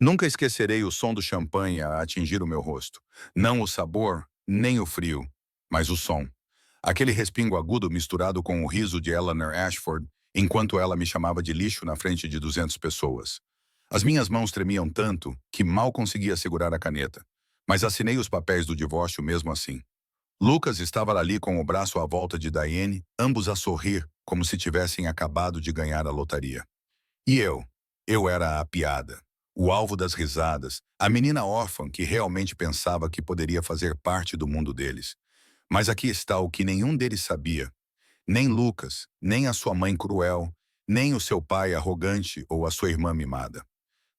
Nunca esquecerei o som do champanhe a atingir o meu rosto. Não o sabor, nem o frio, mas o som. Aquele respingo agudo misturado com o riso de Eleanor Ashford, enquanto ela me chamava de lixo na frente de 200 pessoas. As minhas mãos tremiam tanto que mal conseguia segurar a caneta, mas assinei os papéis do divórcio mesmo assim. Lucas estava ali com o braço à volta de Diane, ambos a sorrir, como se tivessem acabado de ganhar a lotaria. E eu era a piada, o alvo das risadas, a menina órfã que realmente pensava que poderia fazer parte do mundo deles. Mas aqui está o que nenhum deles sabia. Nem Lucas, nem a sua mãe cruel, nem o seu pai arrogante ou a sua irmã mimada.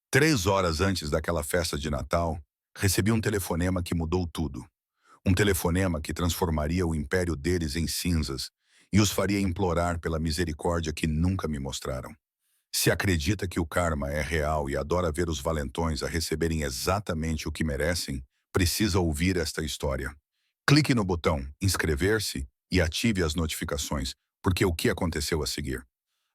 3 horas antes daquela festa de Natal, recebi um telefonema que mudou tudo. Um telefonema que transformaria o império deles em cinzas e os faria implorar pela misericórdia que nunca me mostraram. Se acredita que o karma é real e adora ver os valentões a receberem exatamente o que merecem, precisa ouvir esta história. Clique no botão inscrever-se e ative as notificações, porque o que aconteceu a seguir?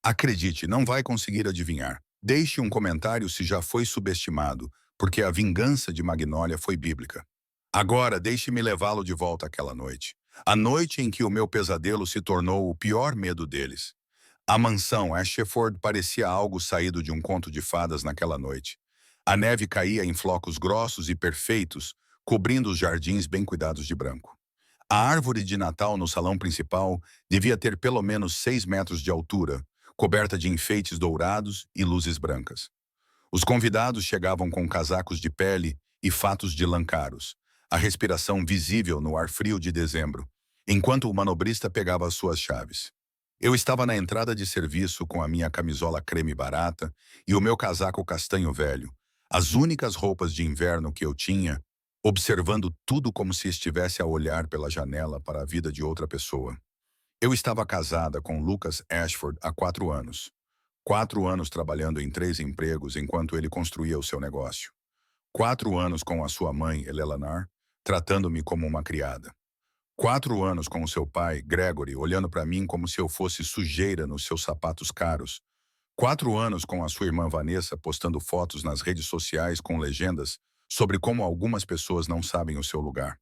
Acredite, não vai conseguir adivinhar. Deixe um comentário se já foi subestimado, porque a vingança de Magnólia foi bíblica. Agora, deixe-me levá-lo de volta àquela noite. A noite em que o meu pesadelo se tornou o pior medo deles. A mansão Ashford parecia algo saído de um conto de fadas naquela noite. A neve caía em flocos grossos e perfeitos, cobrindo os jardins bem cuidados de branco. A árvore de Natal no salão principal devia ter pelo menos 6 metros de altura, coberta de enfeites dourados e luzes brancas. Os convidados chegavam com casacos de pele e fatos de lã caros, a respiração visível no ar frio de dezembro, enquanto o manobrista pegava as suas chaves. Eu estava na entrada de serviço com a minha camisola creme barata e o meu casaco castanho velho, as únicas roupas de inverno que eu tinha, observando tudo como se estivesse a olhar pela janela para a vida de outra pessoa. Eu estava casada com Lucas Ashford há 4 anos. 4 anos trabalhando em 3 empregos enquanto ele construía o seu negócio. 4 anos com a sua mãe, Eleanor, tratando-me como uma criada. 4 anos com o seu pai, Gregory, olhando para mim como se eu fosse sujeira nos seus sapatos caros. 4 anos com a sua irmã Vanessa postando fotos nas redes sociais com legendas sobre como algumas pessoas não sabem o seu lugar.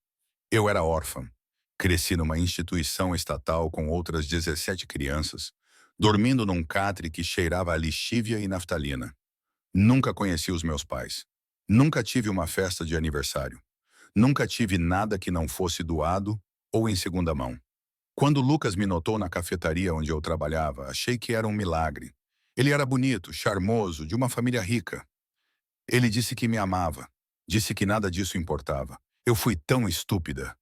Eu era órfã. Cresci numa instituição estatal com outras 17 crianças, dormindo num catre que cheirava a lixívia e naftalina. Nunca conheci os meus pais. Nunca tive uma festa de aniversário. Nunca tive nada que não fosse doado ou em segunda mão. Quando Lucas me notou na cafetaria onde eu trabalhava, achei que era um milagre. Ele era bonito, charmoso, de uma família rica. Ele disse que me amava. Disse que nada disso importava. Eu fui tão estúpida.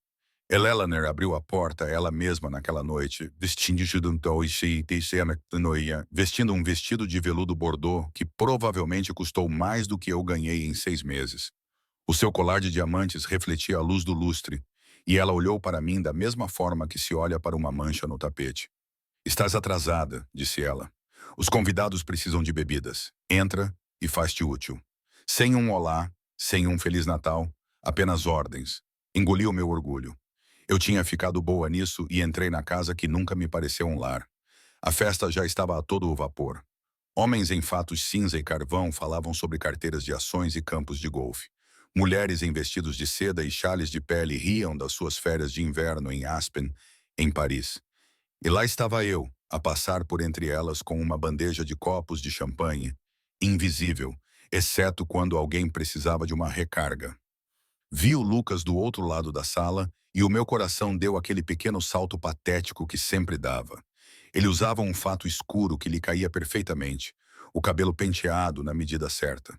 Eleanor abriu a porta ela mesma naquela noite, vestindo um vestido de veludo bordô que provavelmente custou mais do que eu ganhei em 6 meses. O seu colar de diamantes refletia a luz do lustre, e ela olhou para mim da mesma forma que se olha para uma mancha no tapete. Estás atrasada, disse ela. Os convidados precisam de bebidas. Entra e faz-te útil. Sem um olá, sem um Feliz Natal, apenas ordens. Engoli o meu orgulho. Eu tinha ficado boa nisso e entrei na casa que nunca me pareceu um lar. A festa já estava a todo o vapor. Homens em fatos cinza e carvão falavam sobre carteiras de ações e campos de golfe. Mulheres em vestidos de seda e chales de pele riam das suas férias de inverno em Aspen, em Paris. E lá estava eu, a passar por entre elas com uma bandeja de copos de champanhe, invisível, exceto quando alguém precisava de uma recarga. Vi o Lucas do outro lado da sala e o meu coração deu aquele pequeno salto patético que sempre dava. Ele usava um fato escuro que lhe caía perfeitamente, o cabelo penteado na medida certa.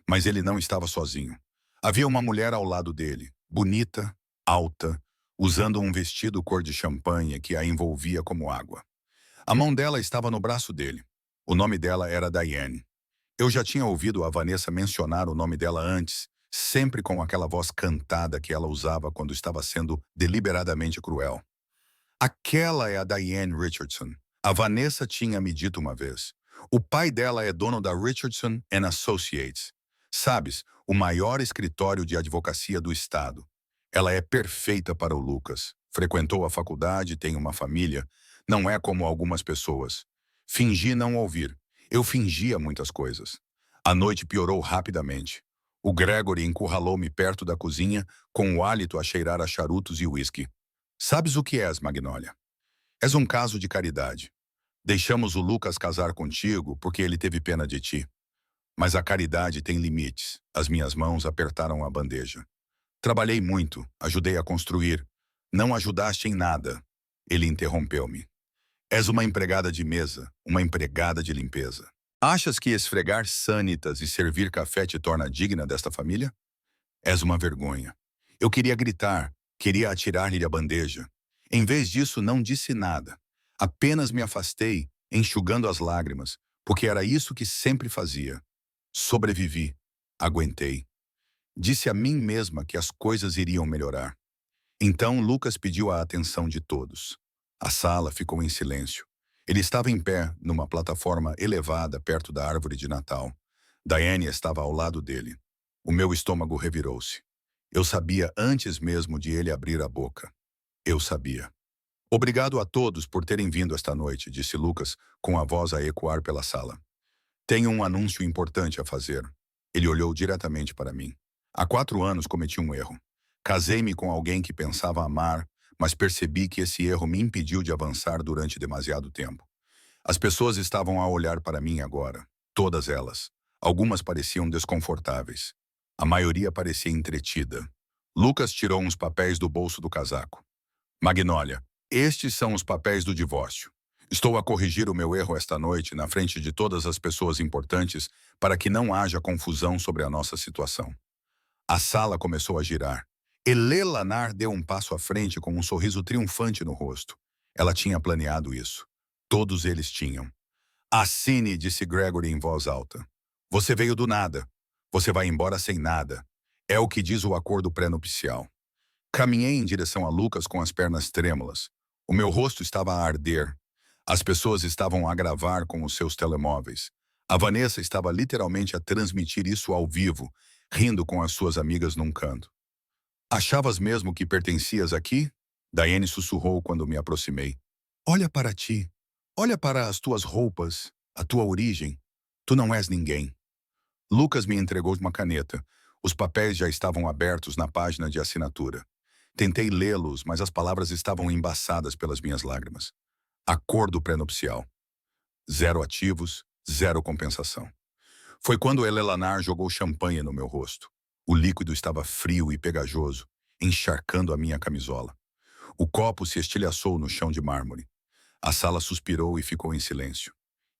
Mas ele não estava sozinho. Havia uma mulher ao lado dele, bonita, alta, usando um vestido cor de champanhe que a envolvia como água. A mão dela estava no braço dele. O nome dela era Diane. Eu já tinha ouvido a Vanessa mencionar o nome dela antes, sempre com aquela voz cantada que ela usava quando estava sendo deliberadamente cruel. Aquela é a Diane Richardson. A Vanessa tinha me dito uma vez. O pai dela é dono da Richardson and Associates. Sabes, o maior escritório de advocacia do estado. Ela é perfeita para o Lucas. Frequentou a faculdade, tem uma família. Não é como algumas pessoas. Fingi não ouvir. Eu fingia muitas coisas. A noite piorou rapidamente. O Gregory encurralou-me perto da cozinha, com o hálito a cheirar a charutos e uísque. Sabes o que és, Magnólia? És um caso de caridade. Deixamos o Lucas casar contigo porque ele teve pena de ti. Mas a caridade tem limites. As minhas mãos apertaram a bandeja. Trabalhei muito, ajudei a construir. Não ajudaste em nada. Ele interrompeu-me. És uma empregada de mesa, uma empregada de limpeza. Achas que esfregar sânitas e servir café te torna digna desta família? És uma vergonha. Eu queria gritar, queria atirar-lhe a bandeja. Em vez disso, não disse nada. Apenas me afastei, enxugando as lágrimas, porque era isso que sempre fazia. Sobrevivi. Aguentei. Disse a mim mesma que as coisas iriam melhorar. Então Lucas pediu a atenção de todos. A sala ficou em silêncio. Ele estava em pé, numa plataforma elevada perto da árvore de Natal. Diane estava ao lado dele. O meu estômago revirou-se. Eu sabia antes mesmo de ele abrir a boca. Eu sabia. Obrigado a todos por terem vindo esta noite, disse Lucas, com a voz a ecoar pela sala. Tenho um anúncio importante a fazer. Ele olhou diretamente para mim. Há 4 anos cometi um erro. Casei-me com alguém que pensava amar, mas percebi que esse erro me impediu de avançar durante demasiado tempo. As pessoas estavam a olhar para mim agora. Todas elas. Algumas pareciam desconfortáveis. A maioria parecia entretida. Lucas tirou uns papéis do bolso do casaco. Magnólia, estes são os papéis do divórcio. Estou a corrigir o meu erro esta noite na frente de todas as pessoas importantes para que não haja confusão sobre a nossa situação. A sala começou a girar. Elelanar deu um passo à frente com um sorriso triunfante no rosto. Ela tinha planeado isso. Todos eles tinham. Assine, disse Gregory em voz alta. Você veio do nada. Você vai embora sem nada. É o que diz o acordo pré-nupcial. Caminhei em direção a Lucas com as pernas trêmulas. O meu rosto estava a arder. As pessoas estavam a gravar com os seus telemóveis. A Vanessa estava literalmente a transmitir isso ao vivo, rindo com as suas amigas num canto. Achavas mesmo que pertencias aqui? Diane sussurrou quando me aproximei. Olha para ti. Olha para as tuas roupas, a tua origem. Tu não és ninguém. Lucas me entregou uma caneta. Os papéis já estavam abertos na página de assinatura. Tentei lê-los, mas as palavras estavam embaçadas pelas minhas lágrimas. Acordo pré-nupcial. 0 ativos, 0 compensação. Foi quando Elelanar jogou champanhe no meu rosto. O líquido estava frio e pegajoso, encharcando a minha camisola. O copo se estilhaçou no chão de mármore. A sala suspirou e ficou em silêncio.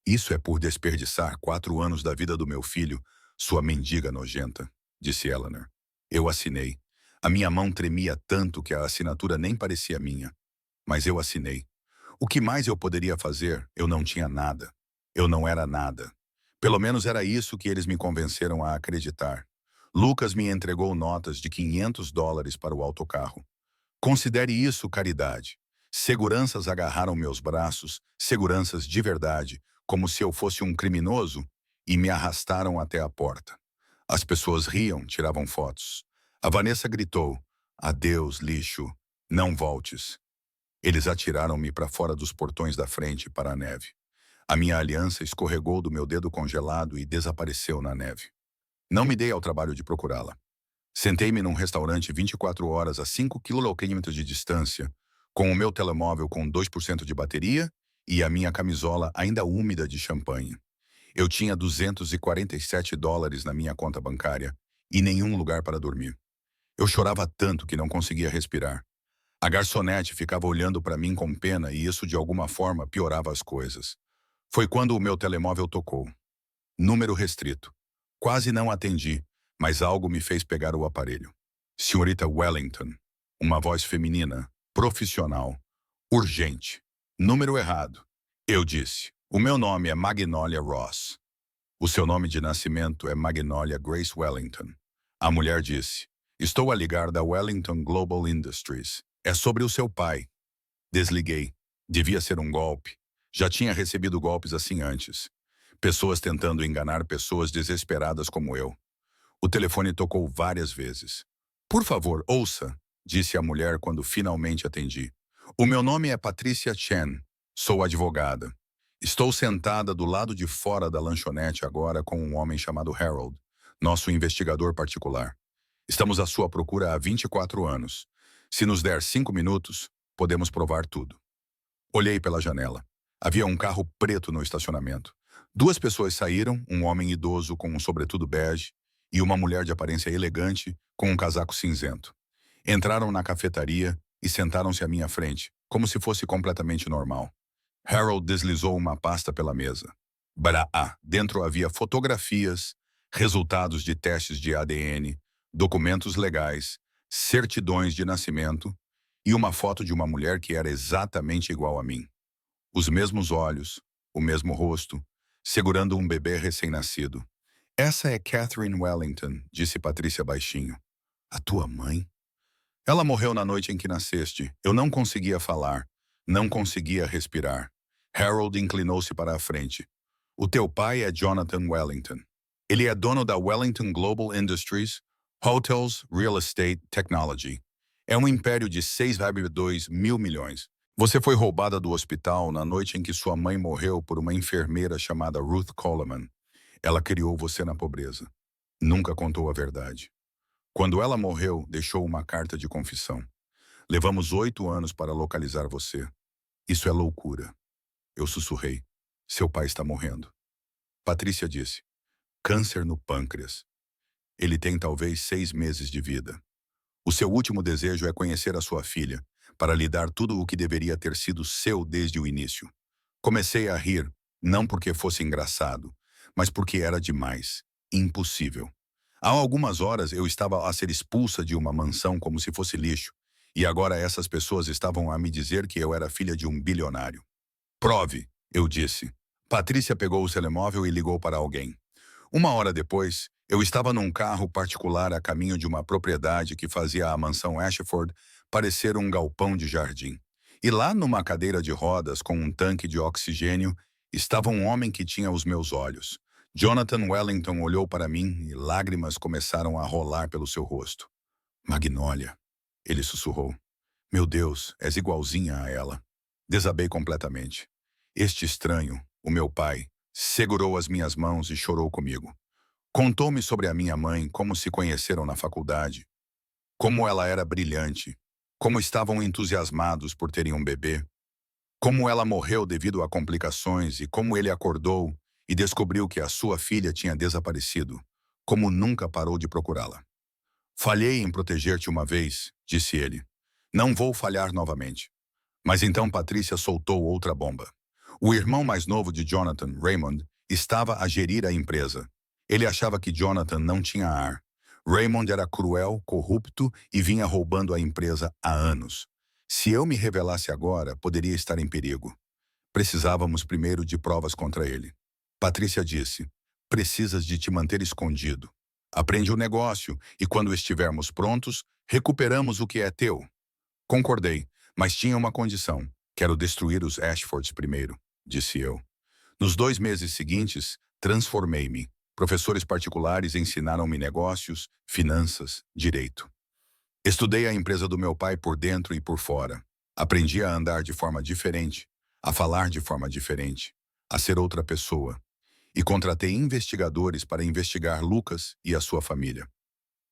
Isso é por desperdiçar 4 anos da vida do meu filho, sua mendiga nojenta, disse Eleanor. Eu assinei. A minha mão tremia tanto que a assinatura nem parecia minha. Mas eu assinei. O que mais eu poderia fazer? Eu não tinha nada. Eu não era nada. Pelo menos era isso que eles me convenceram a acreditar. Lucas me entregou notas de $500 para o autocarro. Considere isso caridade. Seguranças agarraram meus braços, seguranças de verdade, como se eu fosse um criminoso, e me arrastaram até a porta. As pessoas riam, tiravam fotos. A Vanessa gritou, adeus, lixo, não voltes. Eles atiraram-me para fora dos portões da frente para a neve. A minha aliança escorregou do meu dedo congelado e desapareceu na neve. Não me dei ao trabalho de procurá-la. Sentei-me num restaurante 24 horas a 5 quilômetros de distância, com o meu telemóvel com 2% de bateria e a minha camisola ainda úmida de champanhe. Eu tinha $247 na minha conta bancária e nenhum lugar para dormir. Eu chorava tanto que não conseguia respirar. A garçonete ficava olhando para mim com pena e isso de alguma forma piorava as coisas. Foi quando o meu telemóvel tocou. Número restrito. Quase não atendi, mas algo me fez pegar o aparelho. Senhorita Wellington. Uma voz feminina, profissional, urgente. Número errado. Eu disse, o meu nome é Magnolia Ross. O seu nome de nascimento é Magnolia Grace Wellington. A mulher disse, estou a ligar da Wellington Global Industries. É sobre o seu pai. Desliguei. Devia ser um golpe. Já tinha recebido golpes assim antes. Pessoas tentando enganar pessoas desesperadas como eu. O telefone tocou várias vezes. Por favor, ouça, disse a mulher quando finalmente atendi. O meu nome é Patricia Chen. Sou advogada. Estou sentada do lado de fora da lanchonete agora com um homem chamado Harold, nosso investigador particular. Estamos à sua procura há 24 anos. Se nos der 5 minutos, podemos provar tudo. Olhei pela janela. Havia um carro preto no estacionamento. Duas pessoas saíram, um homem idoso com um sobretudo bege e uma mulher de aparência elegante com um casaco cinzento. Entraram na cafetaria e sentaram-se à minha frente, como se fosse completamente normal. Harold deslizou uma pasta pela mesa. Brá! Dentro havia fotografias, resultados de testes de ADN, documentos legais, certidões de nascimento e uma foto de uma mulher que era exatamente igual a mim. Os mesmos olhos, o mesmo rosto, segurando um bebê recém-nascido. Essa é Catherine Wellington, disse Patrícia baixinho. A tua mãe? Ela morreu na noite em que nasceste. Eu não conseguia falar, não conseguia respirar. Harold inclinou-se para a frente. O teu pai é Jonathan Wellington. Ele é dono da Wellington Global Industries, Hotels, Real Estate, Technology. É um império de 6,2 mil milhões. Você foi roubada do hospital na noite em que sua mãe morreu por uma enfermeira chamada Ruth Coleman. Ela criou você na pobreza. Nunca contou a verdade. Quando ela morreu, deixou uma carta de confissão. Levamos 8 anos para localizar você. Isso é loucura. Eu sussurrei. Seu pai está morrendo. Patrícia disse. Câncer no pâncreas. Ele tem talvez 6 meses de vida. O seu último desejo é conhecer a sua filha, para lhe dar tudo o que deveria ter sido seu desde o início. Comecei a rir, não porque fosse engraçado, mas porque era demais. Impossível. Há algumas horas eu estava a ser expulsa de uma mansão como se fosse lixo, e agora essas pessoas estavam a me dizer que eu era filha de um bilionário. Prove, eu disse. Patrícia pegou o telemóvel e ligou para alguém. 1 hora depois, eu estava num carro particular a caminho de uma propriedade que fazia a mansão Ashford parecer um galpão de jardim. E lá numa cadeira de rodas com um tanque de oxigênio estava um homem que tinha os meus olhos. Jonathan Wellington olhou para mim e lágrimas começaram a rolar pelo seu rosto. Magnólia, ele sussurrou. Meu Deus, és igualzinha a ela. Desabei completamente. Este estranho, o meu pai, segurou as minhas mãos e chorou comigo. Contou-me sobre a minha mãe, como se conheceram na faculdade, como ela era brilhante, como estavam entusiasmados por terem um bebê, como ela morreu devido a complicações e como ele acordou e descobriu que a sua filha tinha desaparecido, como nunca parou de procurá-la. Falhei em proteger-te uma vez, disse ele. Não vou falhar novamente. Mas então Patrícia soltou outra bomba. O irmão mais novo de Jonathan, Raymond, estava a gerir a empresa. Ele achava que Jonathan não tinha ar. Raymond era cruel, corrupto e vinha roubando a empresa há anos. Se eu me revelasse agora, poderia estar em perigo. Precisávamos primeiro de provas contra ele. Patrícia disse, precisas de te manter escondido. Aprende o negócio e quando estivermos prontos, recuperamos o que é teu. Concordei, mas tinha uma condição. Quero destruir os Ashfords primeiro, disse eu. Nos 2 meses seguintes, transformei-me. Professores particulares ensinaram-me negócios, finanças, direito. Estudei a empresa do meu pai por dentro e por fora. Aprendi a andar de forma diferente, a falar de forma diferente, a ser outra pessoa. E contratei investigadores para investigar Lucas e a sua família.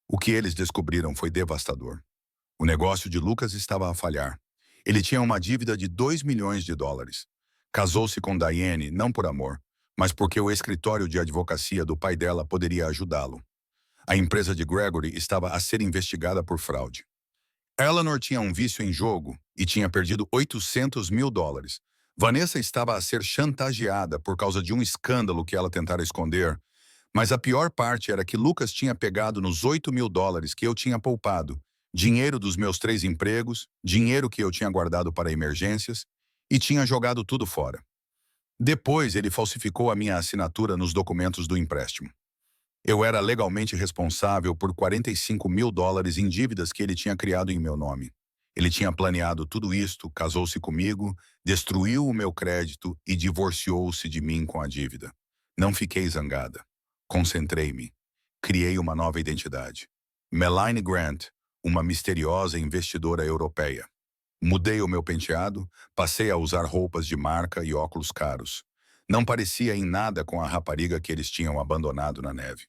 O que eles descobriram foi devastador. O negócio de Lucas estava a falhar. Ele tinha uma dívida de 2 milhões de dólares. Casou-se com Diane não por amor, mas porque o escritório de advocacia do pai dela poderia ajudá-lo. A empresa de Gregory estava a ser investigada por fraude. Eleanor tinha um vício em jogo e tinha perdido 800 mil dólares. Vanessa estava a ser chantageada por causa de um escândalo que ela tentara esconder, mas a pior parte era que Lucas tinha pegado nos 8 mil dólares que eu tinha poupado, dinheiro dos meus 3 empregos, dinheiro que eu tinha guardado para emergências, e tinha jogado tudo fora. Depois, ele falsificou a minha assinatura nos documentos do empréstimo. Eu era legalmente responsável por 45 mil dólares em dívidas que ele tinha criado em meu nome. Ele tinha planeado tudo isto, casou-se comigo, destruiu o meu crédito e divorciou-se de mim com a dívida. Não fiquei zangada. Concentrei-me. Criei uma nova identidade. Melanie Grant, uma misteriosa investidora europeia. Mudei o meu penteado, passei a usar roupas de marca e óculos caros. Não parecia em nada com a rapariga que eles tinham abandonado na neve.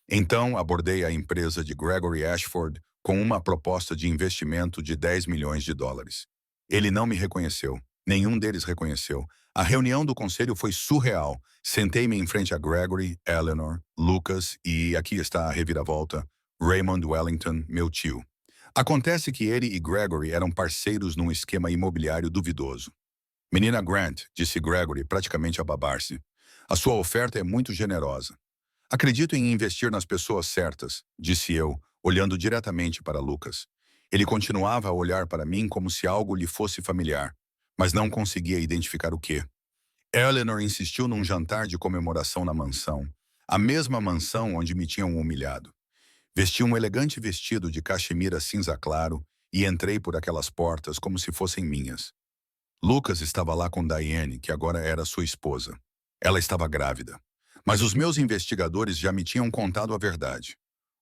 Então, abordei a empresa de Gregory Ashford com uma proposta de investimento de 10 milhões de dólares. Ele não me reconheceu. Nenhum deles reconheceu. A reunião do conselho foi surreal. Sentei-me em frente a Gregory, Eleanor, Lucas e, aqui está a reviravolta, Raymond Wellington, meu tio. Acontece que ele e Gregory eram parceiros num esquema imobiliário duvidoso. Menina Grant, disse Gregory, praticamente a babar-se. A sua oferta é muito generosa. Acredito em investir nas pessoas certas, disse eu, olhando diretamente para Lucas. Ele continuava a olhar para mim como se algo lhe fosse familiar, mas não conseguia identificar o quê. Eleanor insistiu num jantar de comemoração na mansão, a mesma mansão onde me tinham humilhado. Vesti um elegante vestido de caxemira cinza claro e entrei por aquelas portas como se fossem minhas. Lucas estava lá com Diane, que agora era sua esposa. Ela estava grávida. Mas os meus investigadores já me tinham contado a verdade.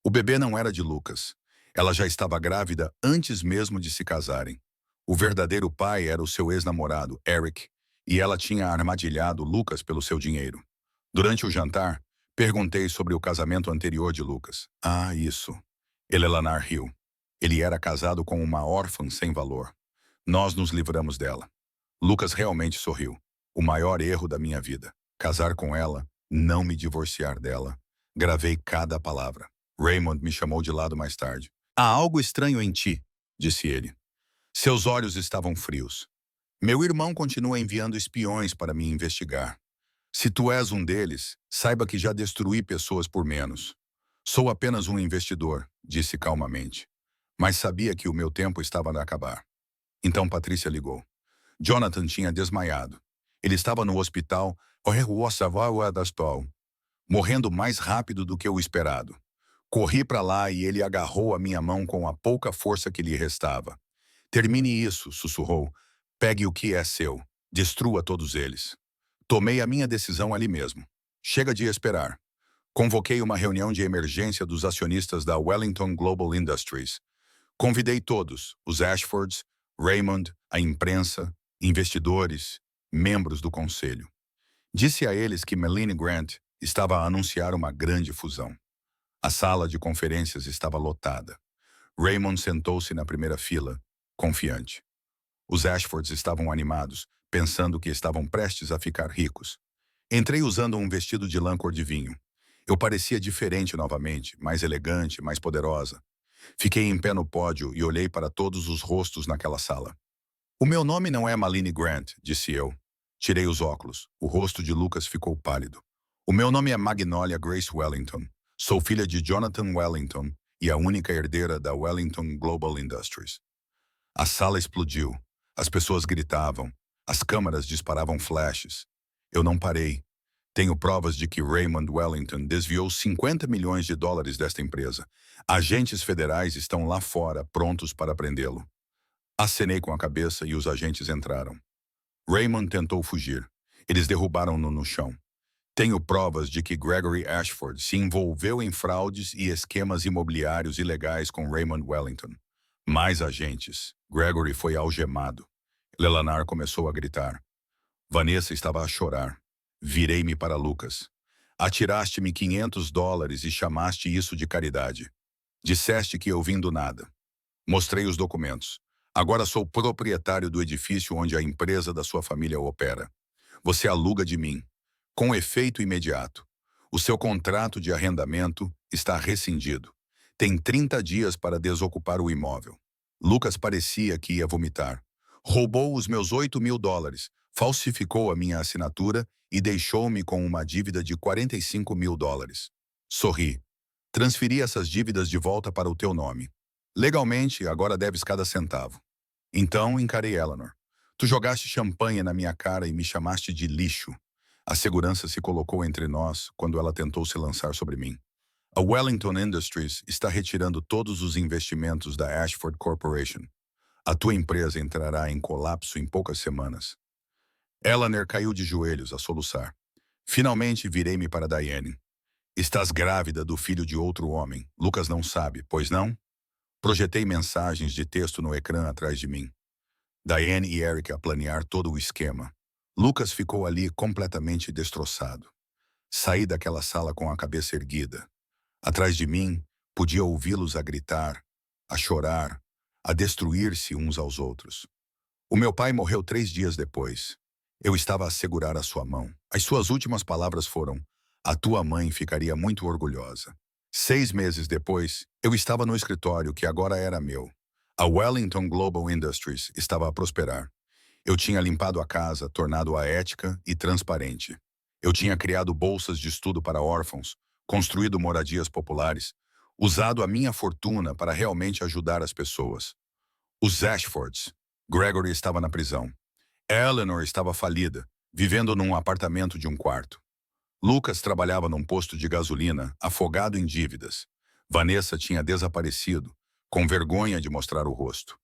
O bebê não era de Lucas. Ela já estava grávida antes mesmo de se casarem. O verdadeiro pai era o seu ex-namorado, Eric, e ela tinha armadilhado Lucas pelo seu dinheiro. Durante o jantar, perguntei sobre o casamento anterior de Lucas. Ah, isso. Eleanor riu. Ele era casado com uma órfã sem valor. Nós nos livramos dela. Lucas realmente sorriu. O maior erro da minha vida. Casar com ela, não me divorciar dela. Gravei cada palavra. Raymond me chamou de lado mais tarde. Há algo estranho em ti, disse ele. Seus olhos estavam frios. Meu irmão continua enviando espiões para me investigar. Se tu és um deles, saiba que já destruí pessoas por menos. Sou apenas um investidor, disse calmamente. Mas sabia que o meu tempo estava a acabar. Então Patrícia ligou. Jonathan tinha desmaiado. Ele estava no hospital, morrendo mais rápido do que o esperado. Corri para lá e ele agarrou a minha mão com a pouca força que lhe restava. Termine isso, sussurrou. Pegue o que é seu. Destrua todos eles. Tomei a minha decisão ali mesmo. Chega de esperar. Convoquei uma reunião de emergência dos acionistas da Wellington Global Industries. Convidei todos, os Ashfords, Raymond, a imprensa, investidores, membros do conselho. Disse a eles que Melanie Grant estava a anunciar uma grande fusão. A sala de conferências estava lotada. Raymond sentou-se na primeira fila, confiante. Os Ashfords estavam animados, pensando que estavam prestes a ficar ricos. Entrei usando um vestido de lã cor de vinho. Eu parecia diferente novamente, mais elegante, mais poderosa. Fiquei em pé no pódio e olhei para todos os rostos naquela sala. O meu nome não é Malini Grant, disse eu. Tirei os óculos. O rosto de Lucas ficou pálido. O meu nome é Magnolia Grace Wellington. Sou filha de Jonathan Wellington e a única herdeira da Wellington Global Industries. A sala explodiu. As pessoas gritavam. As câmaras disparavam flashes. Eu não parei. Tenho provas de que Raymond Wellington desviou 50 milhões de dólares desta empresa. Agentes federais estão lá fora, prontos para prendê-lo. Acenei com a cabeça e os agentes entraram. Raymond tentou fugir. Eles derrubaram-no no chão. Tenho provas de que Gregory Ashford se envolveu em fraudes e esquemas imobiliários ilegais com Raymond Wellington. Mais agentes. Gregory foi algemado. Eleanor começou a gritar. Vanessa estava a chorar. Virei-me para Lucas. Atiraste-me 500 dólares e chamaste isso de caridade. Disseste que eu vim do nada. Mostrei os documentos. Agora sou proprietário do edifício onde a empresa da sua família opera. Você aluga de mim. Com efeito imediato. O seu contrato de arrendamento está rescindido. Tem 30 dias para desocupar o imóvel. Lucas parecia que ia vomitar. Roubou os meus 8 mil dólares, falsificou a minha assinatura e deixou-me com uma dívida de 45 mil dólares. Sorri. Transferi essas dívidas de volta para o teu nome. Legalmente, agora deves cada centavo. Então, encarei Eleanor. Tu jogaste champanhe na minha cara e me chamaste de lixo. A segurança se colocou entre nós quando ela tentou se lançar sobre mim. A Wellington Industries está retirando todos os investimentos da Ashford Corporation. A tua empresa entrará em colapso em poucas semanas. Eleanor caiu de joelhos a soluçar. Finalmente virei-me para Diane. Estás grávida do filho de outro homem. Lucas não sabe, pois não? Projetei mensagens de texto no ecrã atrás de mim. Diane e Eric a planear todo o esquema. Lucas ficou ali completamente destroçado. Saí daquela sala com a cabeça erguida. Atrás de mim, podia ouvi-los a gritar, a chorar, a destruir-se uns aos outros. O meu pai morreu 3 dias depois. Eu estava a segurar a sua mão. As suas últimas palavras foram: "A tua mãe ficaria muito orgulhosa." 6 meses depois, eu estava no escritório que agora era meu. A Wellington Global Industries estava a prosperar. Eu tinha limpado a casa, tornado-a ética e transparente. Eu tinha criado bolsas de estudo para órfãos, construído moradias populares, usado a minha fortuna para realmente ajudar as pessoas. Os Ashfords. Gregory estava na prisão. Eleanor estava falida, vivendo num apartamento de um quarto. Lucas trabalhava num posto de gasolina, afogado em dívidas. Vanessa tinha desaparecido, com vergonha de mostrar o rosto.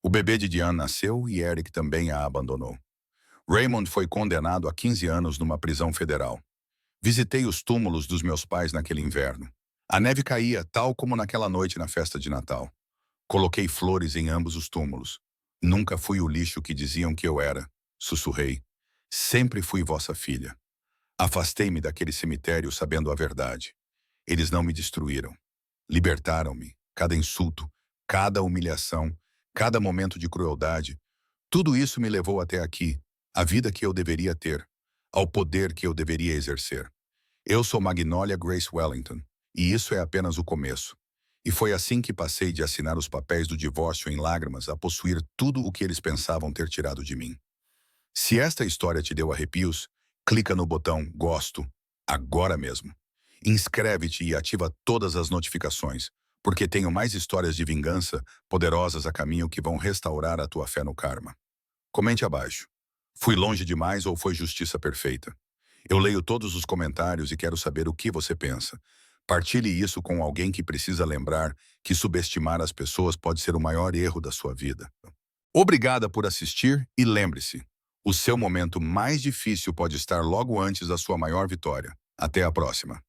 O bebê de Diane nasceu e Eric também a abandonou. Raymond foi condenado a 15 anos numa prisão federal. Visitei os túmulos dos meus pais naquele inverno. A neve caía, tal como naquela noite na festa de Natal. Coloquei flores em ambos os túmulos. Nunca fui o lixo que diziam que eu era, sussurrei. Sempre fui vossa filha. Afastei-me daquele cemitério sabendo a verdade. Eles não me destruíram. Libertaram-me. Cada insulto, cada humilhação, cada momento de crueldade, tudo isso me levou até aqui, à vida que eu deveria ter, ao poder que eu deveria exercer. Eu sou Magnolia Grace Wellington, e isso é apenas o começo. E foi assim que passei de assinar os papéis do divórcio em lágrimas a possuir tudo o que eles pensavam ter tirado de mim. Se esta história te deu arrepios, clica no botão Gosto, agora mesmo. Inscreve-te e ativa todas as notificações, porque tenho mais histórias de vingança poderosas a caminho que vão restaurar a tua fé no karma. Comente abaixo. Fui longe demais ou foi justiça perfeita? Eu leio todos os comentários e quero saber o que você pensa. Partilhe isso com alguém que precisa lembrar que subestimar as pessoas pode ser o maior erro da sua vida. Obrigada por assistir e lembre-se, o seu momento mais difícil pode estar logo antes da sua maior vitória. Até a próxima.